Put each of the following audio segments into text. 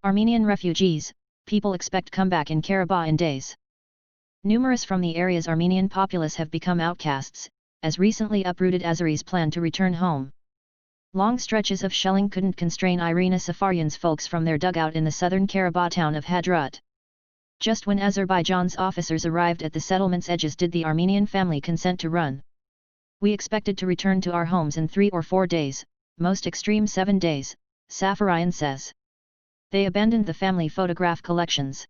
Armenian refugees, people expect comeback in Karabakh in days. Numerous from the area's Armenian populace have become outcasts, as recently uprooted Azeris plan to return home. Long stretches of shelling couldn't constrain Irina Safaryan's folks from their dugout in the southern Karabakh town of Hadrut. Just when Azerbaijan's officers arrived at the settlement's edges did the Armenian family consent to run. We expected to return to our homes in 3 or 4 days, most extreme 7 days, Safaryan says. They abandoned the family photograph collections.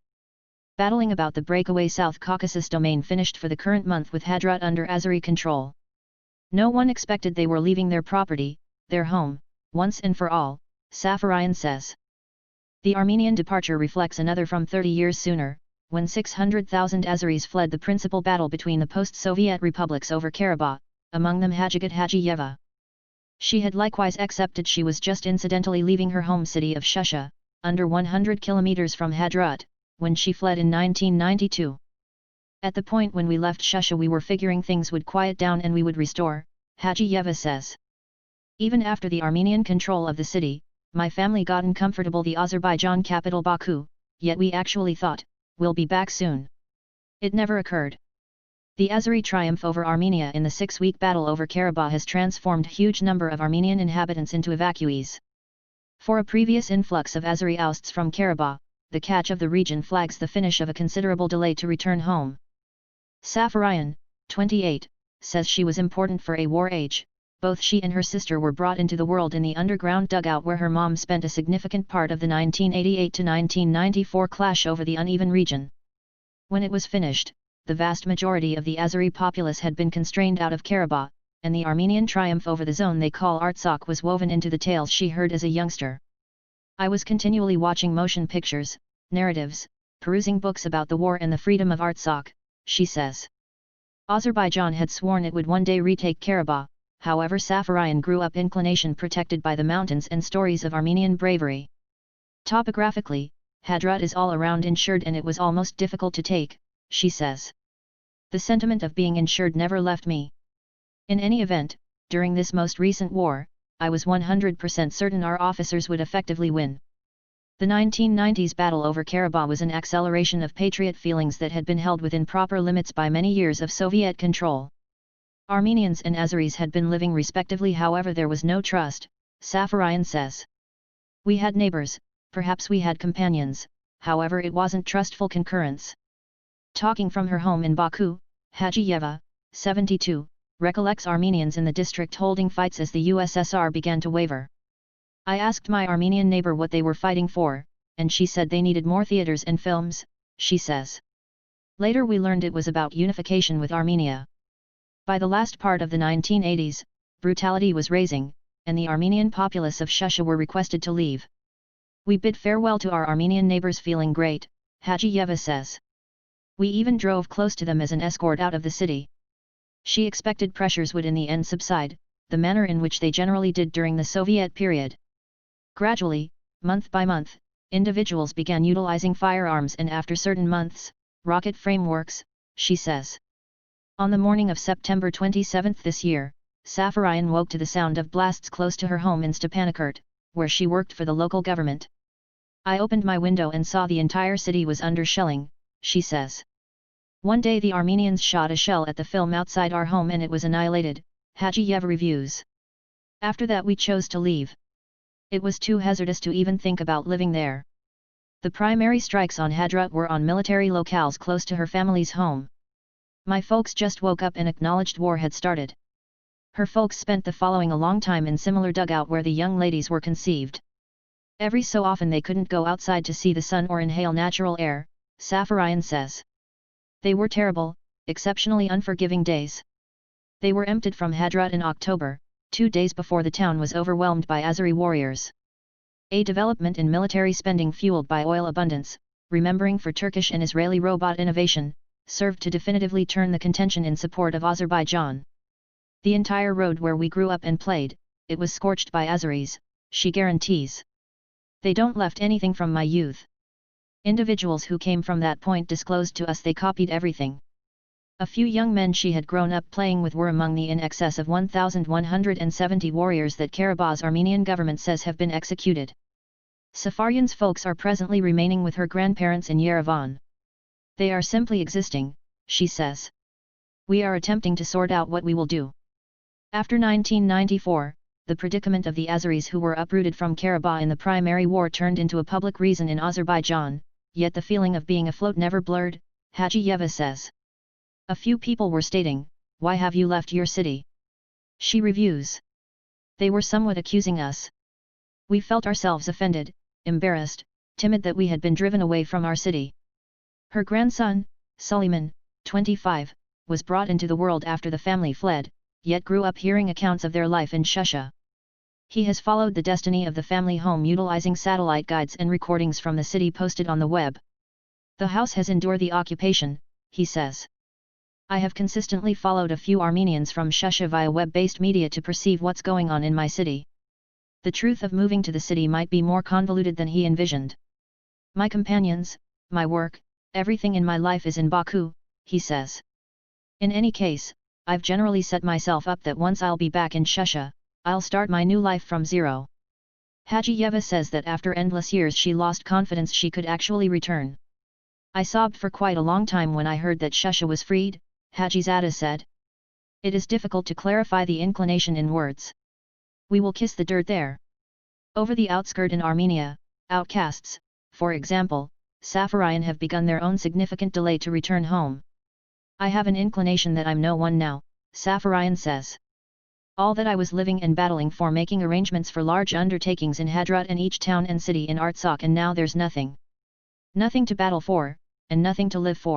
Battling about the breakaway South Caucasus domain finished for the current month with Hadrut under Azeri control. No one expected they were leaving their property, their home, once and for all, Safaryan says. The Armenian departure reflects another from 30 years sooner, when 600,000 Azeris fled the principal battle between the post-Soviet republics over Karabakh, among them Hagigat Hajiyeva. She had likewise accepted she was just incidentally leaving her home city of Shusha, under 100 kilometers from Hadrut, when she fled in 1992. At the point when we left Shusha we were figuring things would quiet down and we would restore, Hajiyeva says. Even after the Armenian control of the city, my family got uncomfortable the Azerbaijan capital Baku, yet we actually thought, we'll be back soon. It never occurred. The Azeri triumph over Armenia in the 6-week battle over Karabakh has transformed a huge number of Armenian inhabitants into evacuees. For a previous influx of Azeri ousts from Karabakh, the catch of the region flags the finish of a considerable delay to return home. Safaryan, 28, says she was important for a war age. Both she and her sister were brought into the world in the underground dugout where her mom spent a significant part of the 1988–1994 clash over the uneven region. When it was finished, the vast majority of the Azeri populace had been constrained out of Karabakh, and the Armenian triumph over the zone they call Artsakh was woven into the tales she heard as a youngster. I was continually watching motion pictures, narratives, perusing books about the war and the freedom of Artsakh, she says. Azerbaijan had sworn it would one day retake Karabakh. However, Safaryan grew up inclination protected by the mountains and stories of Armenian bravery. Topographically, Hadrut is all around insured and it was almost difficult to take, she says. The sentiment of being insured never left me. In any event, during this most recent war, I was 100% certain our officers would effectively win. The 1990s battle over Karabakh was an acceleration of patriot feelings that had been held within proper limits by many years of Soviet control. Armenians and Azeris had been living respectively, however there was no trust, Safaryan says. We had neighbors, perhaps we had companions, however it wasn't trustful concurrence. Talking from her home in Baku, Hajiyeva, 72, recollects Armenians in the district holding fights as the USSR began to waver. I asked my Armenian neighbor what they were fighting for, and she said they needed more theaters and films, she says. Later we learned it was about unification with Armenia. By the last part of the 1980s, brutality was raising, and the Armenian populace of Shusha were requested to leave. We bid farewell to our Armenian neighbors feeling great, Hajiyeva says. We even drove close to them as an escort out of the city. She expected pressures would in the end subside, the manner in which they generally did during the Soviet period. Gradually, month by month, individuals began utilizing firearms and after certain months, rocket frameworks, she says. On the morning of September 27 this year, Safaryan woke to the sound of blasts close to her home in Stepanakert, where she worked for the local government. I opened my window and saw the entire city was under shelling, she says. One day the Armenians shot a shell at the film outside our home and it was annihilated, Hajiyeva reviews. After that we chose to leave. It was too hazardous to even think about living there. The primary strikes on Hadrut were on military locales close to her family's home. My folks just woke up and acknowledged war had started. Her folks spent the following a long time in similar dugout where the young ladies were conceived. Every so often they couldn't go outside to see the sun or inhale natural air, Safaryan says. They were terrible, exceptionally unforgiving days. They were emptied from Hadrut in October, 2 days before the town was overwhelmed by Azeri warriors. A development in military spending fueled by oil abundance, remembering for Turkish and Israeli robot innovation, served to definitively turn the contention in support of Azerbaijan. The entire road where we grew up and played, it was scorched by Azeris, she guarantees. They don't left anything from my youth. Individuals who came from that point disclosed to us they copied everything. A few young men she had grown up playing with were among the in excess of 1,170 warriors that Karabakh's Armenian government says have been executed. Safaryan's folks are presently remaining with her grandparents in Yerevan. They are simply existing, she says. We are attempting to sort out what we will do. After 1994, the predicament of the Azeris who were uprooted from Karabakh in the primary war turned into a public reason in Azerbaijan, yet the feeling of being afloat never blurred, Hajiyeva says. A few people were stating, "Why have you left your city?" She reviews. They were somewhat accusing us. We felt ourselves offended, embarrassed, timid that we had been driven away from our city. Her grandson, Suleiman, 25, was brought into the world after the family fled, yet grew up hearing accounts of their life in Shusha. He has followed the destiny of the family home utilizing satellite guides and recordings from the city posted on the web. The house has endured the occupation, he says. I have consistently followed a few Armenians from Shusha via web-based media to perceive what's going on in my city. The truth of moving to the city might be more convoluted than he envisioned. My companions, my work, everything in my life is in Baku, he says. In any case, I've generally set myself up that once I'll be back in Shusha, I'll start my new life from zero. Hajiyeva says that after endless years she lost confidence she could actually return. I sobbed for quite a long time when I heard that Shusha was freed, Hajizada said. It is difficult to clarify the inclination in words. We will kiss the dirt there. Over the outskirt in Armenia, outcasts, for example, Safaryan have begun their own significant delay to return home. I have an inclination that I'm no one now, Safaryan says. All that I was living and battling for, making arrangements for large undertakings in Hadrut and each town and city in Artsakh, and now there's nothing. Nothing to battle for, and nothing to live for.